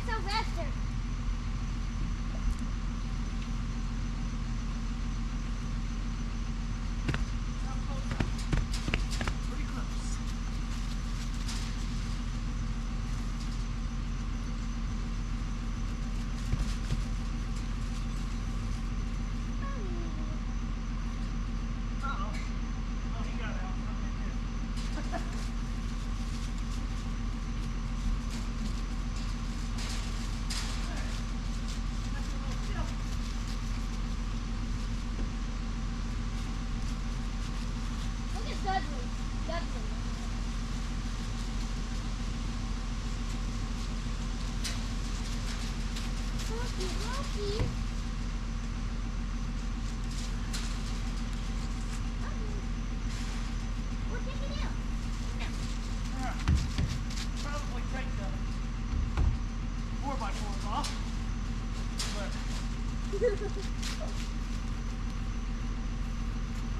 Sylvester. Pretty close. Uh-oh. Oh, he got out. Okay, good. Look at Dudley. Dudley. Loki, Loki. We'll take it out. Alright. Probably take the 4x4s off. But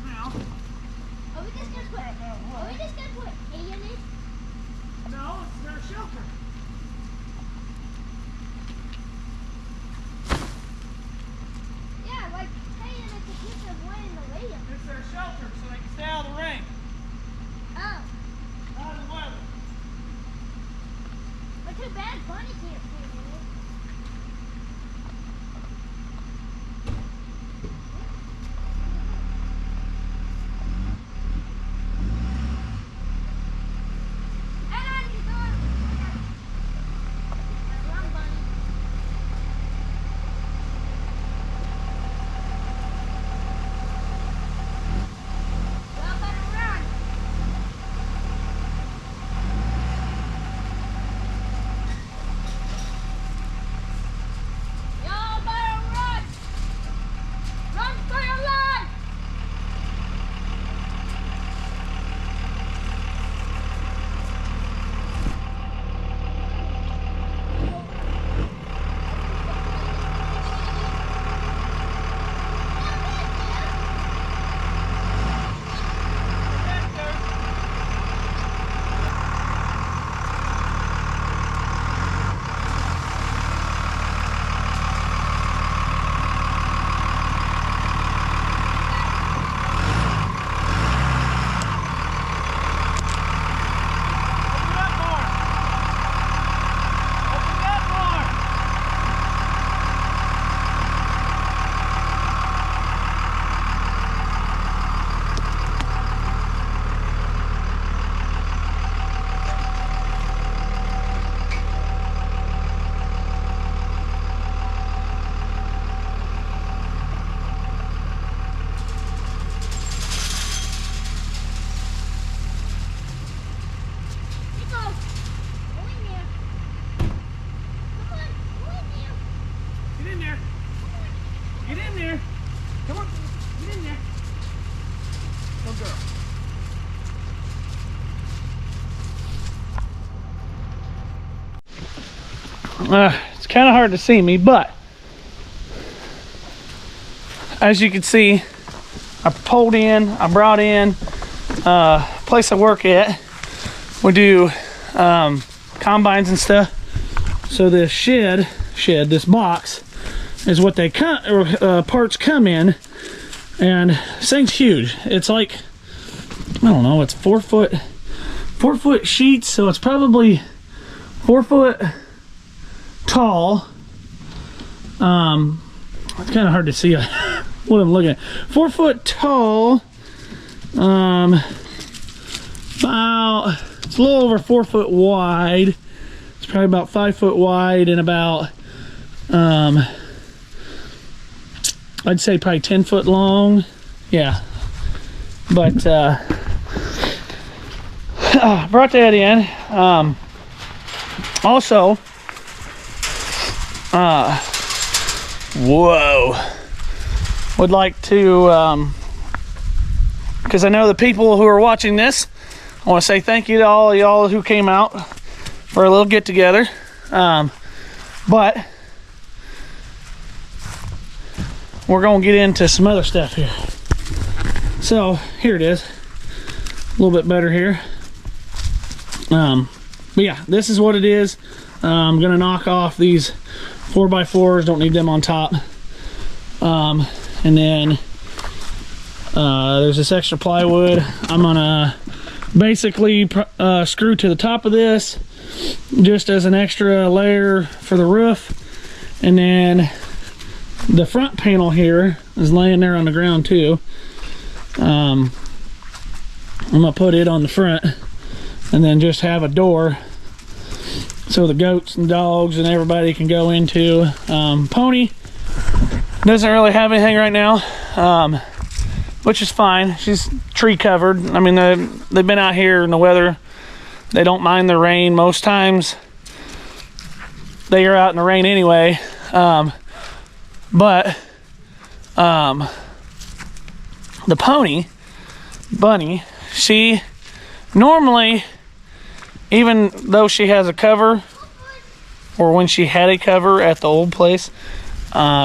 now, Are we just gonna put A in it? no, it's their shelter. Yeah, like A in it to keep them winning the radio. It's their shelter so they can stay out of the rain, Oh, out of the weather. but too bad Bunny can't fit in it. And on you go. Run, Bunny. Y'all better run. Y'all better run. Run for your life. Open up more. Open up more. Nico, go in there. Come on, go in there. Get in there. Get in there. Come on. Get in there. Good girl. It's kind of hard to see me, but as you can see, I pulled in, I brought in place I work at. We do combines and stuff. So this this box is what they parts come in, and this thing's huge. It's like, I don't know, it's 4 foot sheets, so it's probably 4 foot tall. It's kind of hard to see what I'm looking at. 4 foot tall. About, it's a little over 4 foot wide. It's probably about 5 foot wide and about I'd say probably 10 foot long. Yeah. But brought that in. Also, whoa, would like to, because I know the people who are watching this, I want to say thank you to all y'all who came out for a little get together. But we're going to get into some other stuff here. So here it is, a little bit better here. But yeah, this is what it is. I'm gonna knock off these 4x4s, don't need them on top. And then there's this extra plywood. I'm gonna basically screw to the top of this just as an extra layer for the roof. And then the front panel here is laying there on the ground too. I'm gonna put it on the front and then just have a door so the goats and dogs and everybody can go into. Pony doesn't really have anything right now, which is fine. She's tree covered. I mean, they've been out here in the weather. They don't mind the rain most times. They are out in the rain anyway. But the pony, Bunny, she normally, even though she has a cover, or when she had a cover at the old place,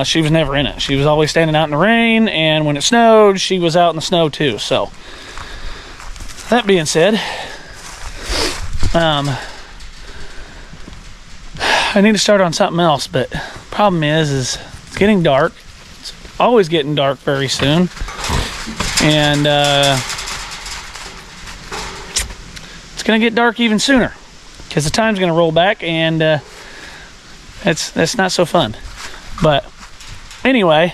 she was never in it. She was always standing out in the rain, and when it snowed, she was out in the snow too. So, that being said, I need to start on something else, but problem is it's getting dark. It's always getting dark very soon, and it's gonna get dark even sooner because the time's gonna roll back, and that's not so fun. But anyway,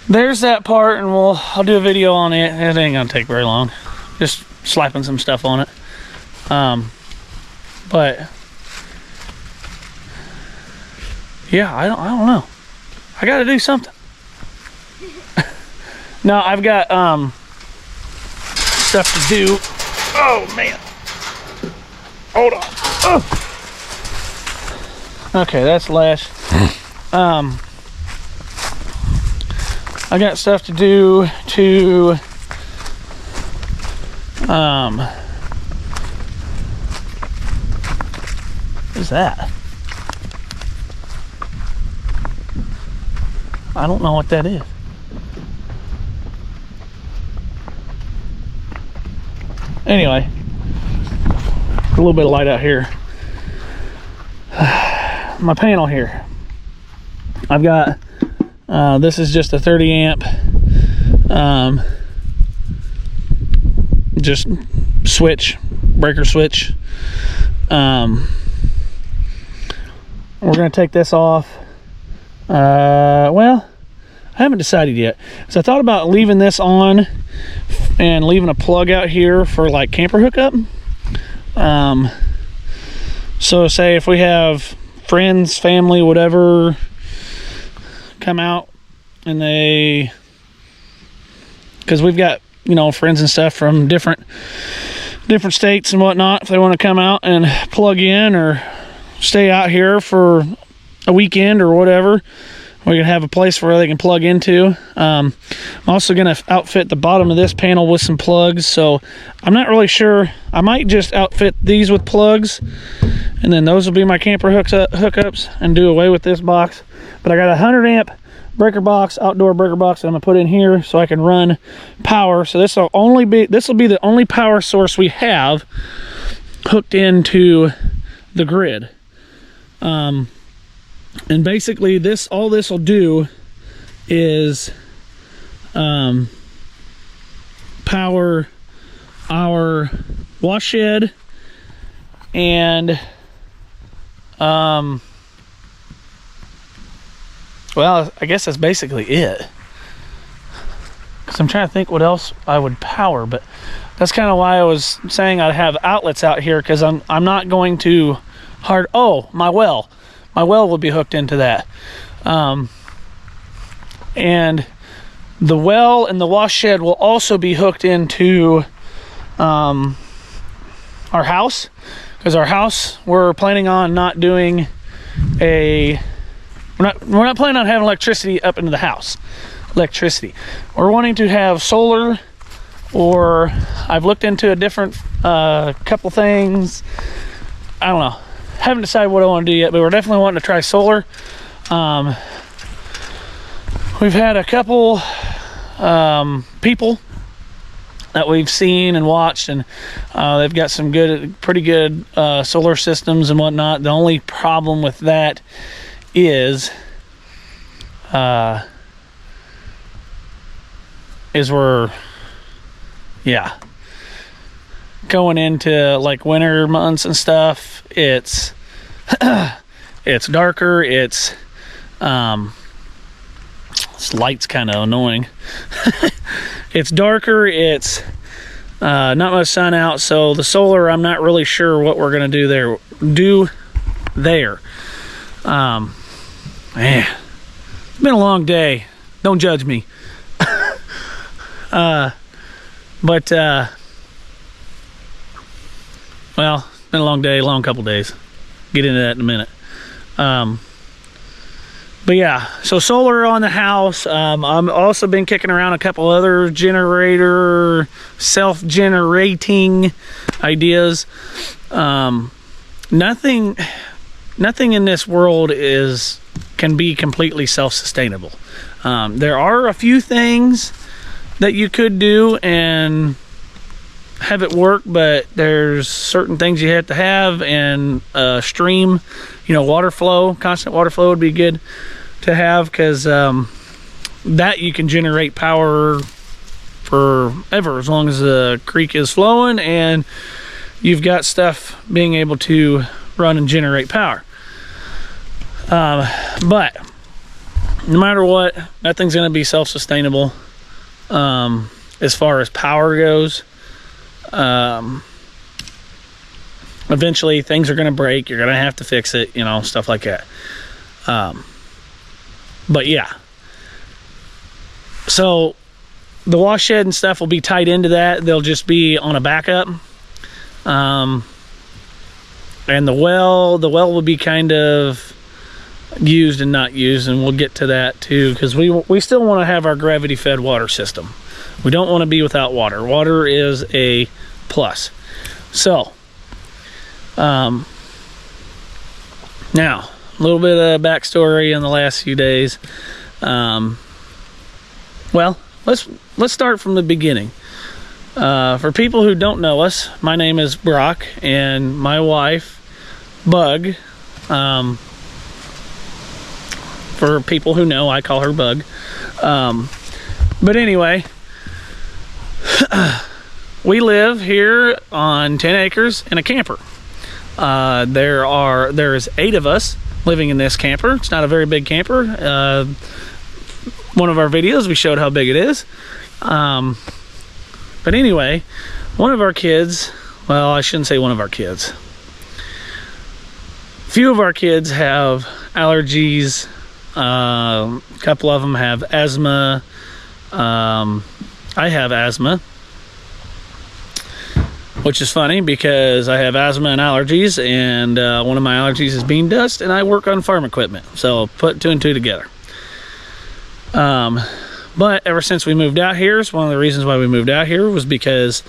there's that part, and I'll do a video on it. It ain't gonna take very long, just slapping some stuff on it. But yeah, I don't know. I got to do something. No, I've got stuff to do. Oh man, hold on. Oh. Okay, that's less. I got stuff to do to what is that? I don't know what that is. Anyway, a little bit of light out here. My panel here. I've got this is just a 30 amp just switch, breaker switch. We're gonna take this off. Well, I haven't decided yet. So I thought about leaving this on and leaving a plug out here for like camper hookup. So say if we have friends, family, whatever, come out and because we've got, you know, friends and stuff from different states and whatnot, if they want to come out and plug in or stay out here for a weekend or whatever, we can have a place where they can plug into. I'm also going to outfit the bottom of this panel with some plugs, so I'm not really sure. I might just outfit these with plugs, and then those will be my camper hookups, and do away with this box. But I got a 100 amp breaker box, outdoor breaker box, that I'm gonna put in here so I can run power. So this will be the only power source we have hooked into the grid. And basically all this will do is power our wash shed and well, I guess that's basically it. Because I'm trying to think what else I would power, but that's kind of why I was saying I'd have outlets out here, because I'm not going to my well will be hooked into that, and the well and the wash shed will also be hooked into our house, because our house, we're planning on not doing we're not planning on having electricity up into the house. We're wanting to have solar, or I've looked into a different couple things. I don't know. Haven't decided what I want to do yet, but we're definitely wanting to try solar. We've had a couple people that we've seen and watched, and they've got some pretty good solar systems and whatnot. The only problem with that is we're going into like winter months and stuff. It's it's darker. This light's kind of annoying. It's darker. It's not much sun out, so the solar, I'm not really sure what we're gonna do there. Man, it's been a long day. Don't judge me. Well, it's been a long day, long couple days. Get into that in a minute. But yeah, so solar on the house. I've also been kicking around a couple other self-generating ideas. Nothing in this world can be completely self-sustainable. There are a few things that you could do and have it work, but there's certain things you have to have, and stream, water flow, constant water flow would be good to have, because that you can generate power forever as long as the creek is flowing and you've got stuff being able to run and generate power. But no matter what, nothing's going to be self-sustainable as far as power goes. Eventually things are going to break. You're going to have to fix it, stuff like that. But yeah, so the wash shed and stuff will be tied into that. They'll just be on a backup. And the well will be kind of used and not used, and we'll get to that too, because we still want to have our gravity fed water system. We don't want to be without water. Water is a plus. So now a little bit of backstory in the last few days. Well, let's start from the beginning. For people who don't know us, my name is Brock, and my wife, Bug. For people who know, I call her Bug. But anyway, we live here on 10 acres in a camper. There's 8 of us living in this camper. It's not a very big camper. One of our videos, we showed how big it is. But anyway, one of our kids, well, I shouldn't say one of our kids. A few of our kids have allergies. A couple of them have asthma. I have asthma, which is funny because I have asthma and allergies, and one of my allergies is bean dust, and I work on farm equipment, so put 2 and 2 together. But ever since we moved out here, one of the reasons why we moved out here was because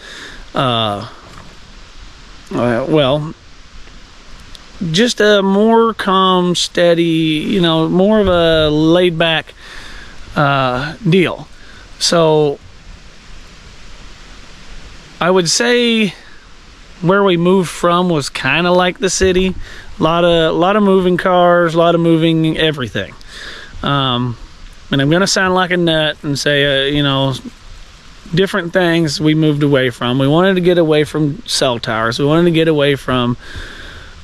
just a more calm, steady, more of a laid back deal. So I would say where we moved from was kind of like the city. A lot of moving cars, a lot of moving everything. And I'm going to sound like a nut and say, different things we moved away from. We wanted to get away from cell towers. We wanted to get away from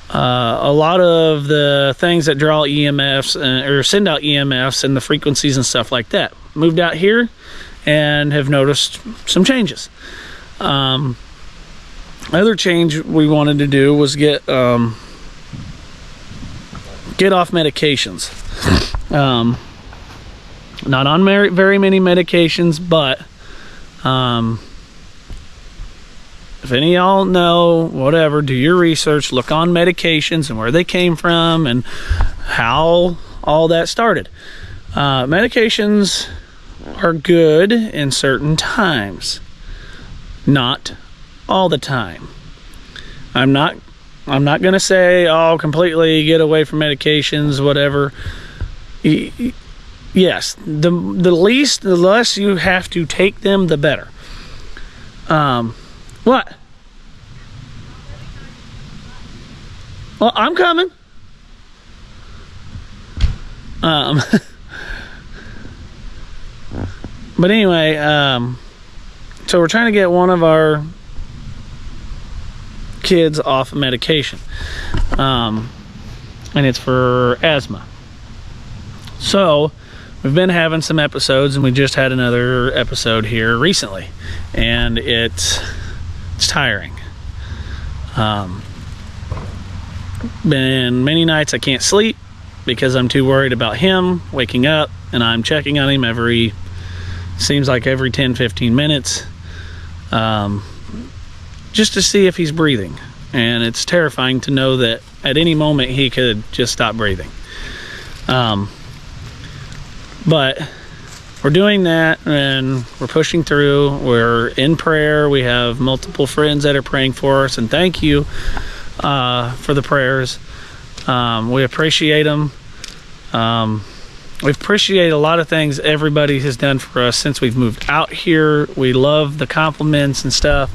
a lot of the things that draw EMFs or send out EMFs and the frequencies and stuff like that. Moved out here and have noticed some changes. Other change we wanted to do was get off medications. Not on very many medications, but if any of y'all know, whatever, do your research, look on medications and where they came from and how all that started. Medications are good in certain times, not all the time. I'm not going to say, completely get away from medications, whatever. Yes, the less you have to take them, the better. What? Well, I'm coming. But anyway, so we're trying to get one of our kids off of medication. And it's for asthma. So we've been having some episodes, and we just had another episode here recently, and it's tiring. Been many nights I can't sleep because I'm too worried about him waking up, and I'm checking on him seems like every 10-15 minutes, just to see if he's breathing. And it's terrifying to know that at any moment he could just stop breathing. But we're doing that, and we're pushing through. We're in prayer. We have multiple friends that are praying for us, and thank you for the prayers. We appreciate them. We appreciate a lot of things everybody has done for us since we've moved out here. We love the compliments and stuff.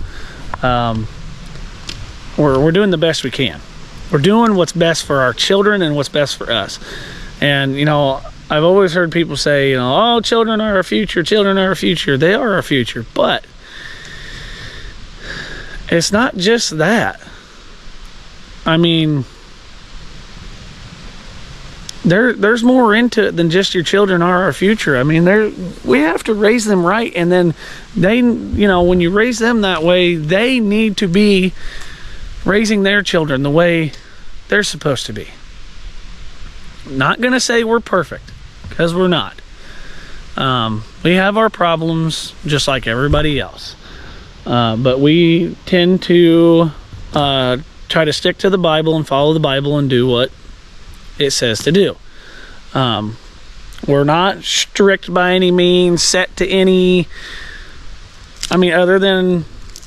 We're doing the best we can. We're doing what's best for our children and what's best for us. And, you know, I've always heard people say, you know, oh, children are our future, children are our future. They are our future, but it's not just that. I mean, there's more into it than just your children are our future. I mean, we have to raise them right, and then they, you know, when you raise them that way, they need to be raising their children the way they're supposed to be. Not gonna say we're perfect, because we're not. We have our problems just like everybody else, but we tend to try to stick to the Bible and follow the Bible and do what it says to do. We're not strict by any means, set to any, I mean, other than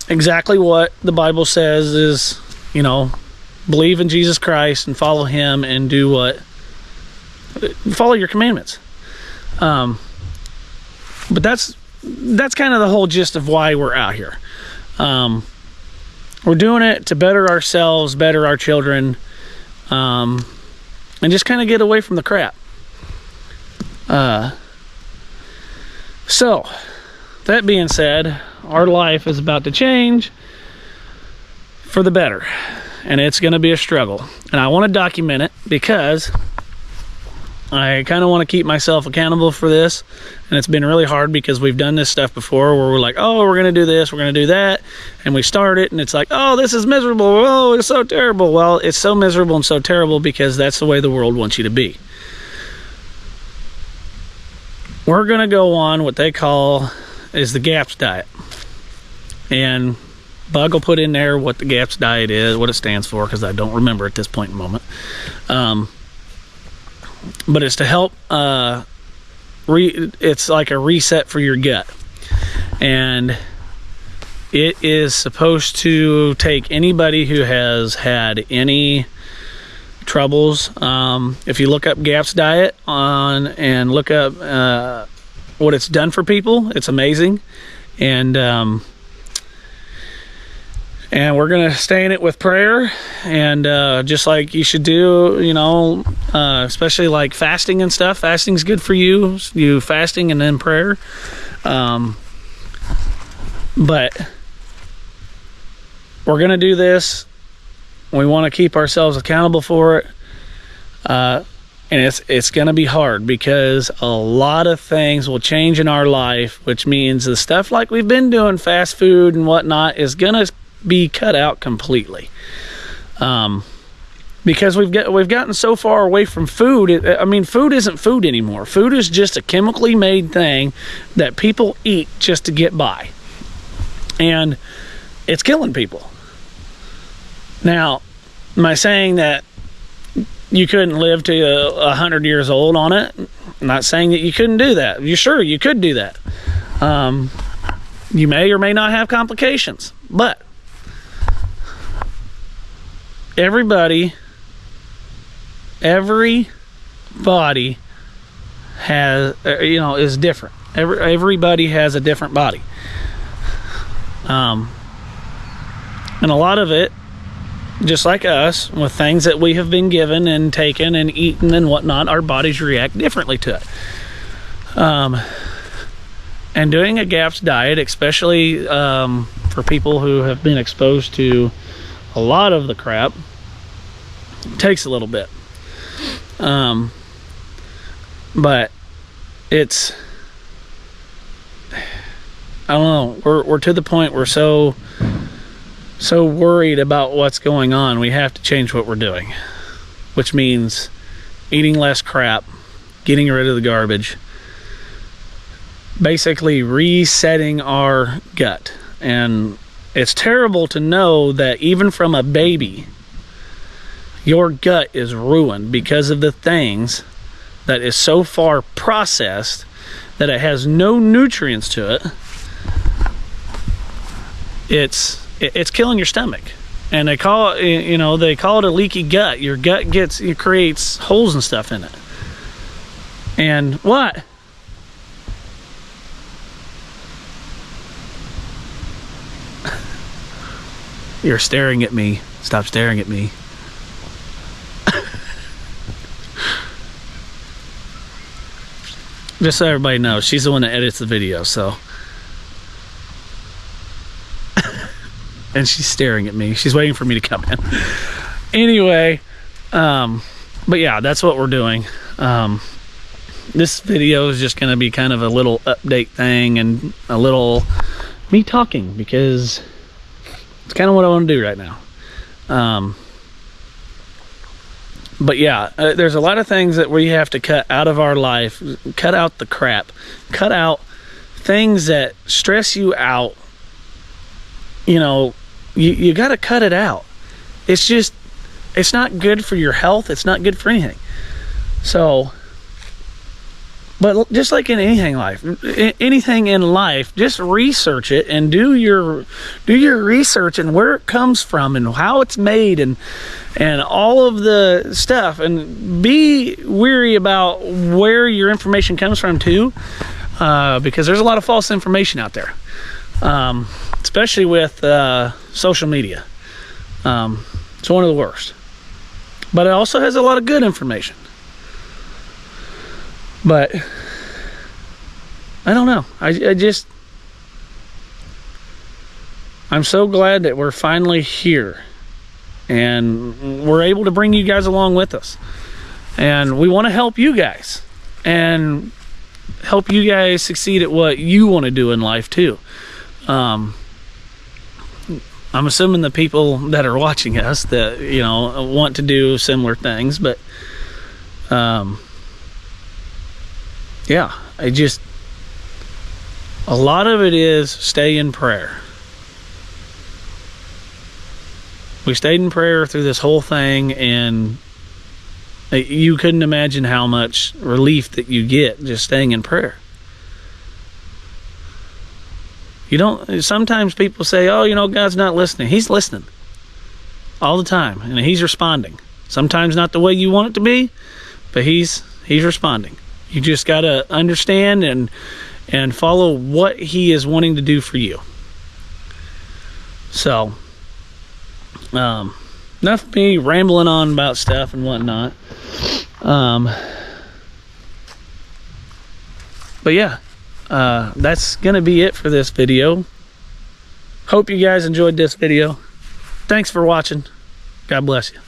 exactly what the Bible says is, you know, believe in Jesus Christ and follow him and follow your commandments. But that's kind of the whole gist of why we're out here. We're doing it to better ourselves, better our children, and just kind of get away from the crap. So that being said, our life is about to change for the better, and it's going to be a struggle, and I want to document it because I kind of want to keep myself accountable for this. And it's been really hard because we've done this stuff before where we're like, oh, we're going to do this, we're going to do that, and we start it and it's like, oh, this is miserable, oh, it's so terrible. Well, it's so miserable and so terrible because that's the way the world wants you to be. We're going to go on what they call is the GAPS diet, and Bug will put in there what the GAPS diet is, what it stands for, because I don't remember at this point in the moment. But it's to help, it's like a reset for your gut. And it is supposed to take anybody who has had any troubles. If you look up GAPS diet and look up what it's done for people, it's amazing. And we're going to stay in it with prayer, and just like you should do, you know, especially like fasting and stuff. Fasting's good for you. You fasting and then prayer. But we're going to do this. We want to keep ourselves accountable for it. And it's going to be hard because a lot of things will change in our life, which means the stuff like we've been doing, fast food and whatnot, is going to be cut out completely, because we've gotten so far away from food. I mean, food isn't food anymore. Food is just a chemically made thing that people eat just to get by, and it's killing people. Now, am I saying that you couldn't live to 100 years old on it? I'm not saying that you couldn't do that. You could do that. You may or may not have complications, but everybody has, is different. Everybody has a different body. And a lot of it, just like us, with things that we have been given and taken and eaten and whatnot, our bodies react differently to it. And doing a GAPS diet, especially for people who have been exposed to a lot of the crap, takes a little bit. But it's, I don't know, we're to the point we're so worried about what's going on, we have to change what we're doing, which means eating less crap, getting rid of the garbage, basically resetting our gut. And it's terrible to know that even from a baby, your gut is ruined because of the things that is so far processed that it has no nutrients to it. It's killing your stomach, and they call it, you know, they call it a leaky gut. Your gut creates holes and stuff in it. And what? You're staring at me. Stop staring at me. Just so everybody knows, she's the one that edits the video, so. And she's staring at me. She's waiting for me to come in. Anyway, but yeah, that's what we're doing. This video is just going to be kind of a little update thing and a little me talking, because it's kind of what I want to do right now. But yeah, there's a lot of things that we have to cut out of our life. Cut out the crap. Cut out things that stress you out. You know, you got to cut it out. It's just, it's not good for your health. It's not good for anything. So, but just like in anything in life, just research it and do your research and where it comes from and how it's made and all of the stuff, and be weary about where your information comes from too, because there's a lot of false information out there, especially with social media. It's one of the worst, but it also has a lot of good information. But I don't know. I'm so glad that we're finally here and we're able to bring you guys along with us. And we want to help you guys and help you guys succeed at what you want to do in life too. I'm assuming the people that are watching us that, you know, want to do similar things, but yeah, a lot of it is stay in prayer. We stayed in prayer through this whole thing, and you couldn't imagine how much relief that you get just staying in prayer. You don't, sometimes people say, oh, you know, God's not listening. He's listening all the time, and he's responding. Sometimes not the way you want it to be, but he's responding. You just got to understand and follow what he is wanting to do for you. So, enough of me rambling on about stuff and whatnot. But yeah, that's going to be it for this video. Hope you guys enjoyed this video. Thanks for watching. God bless you.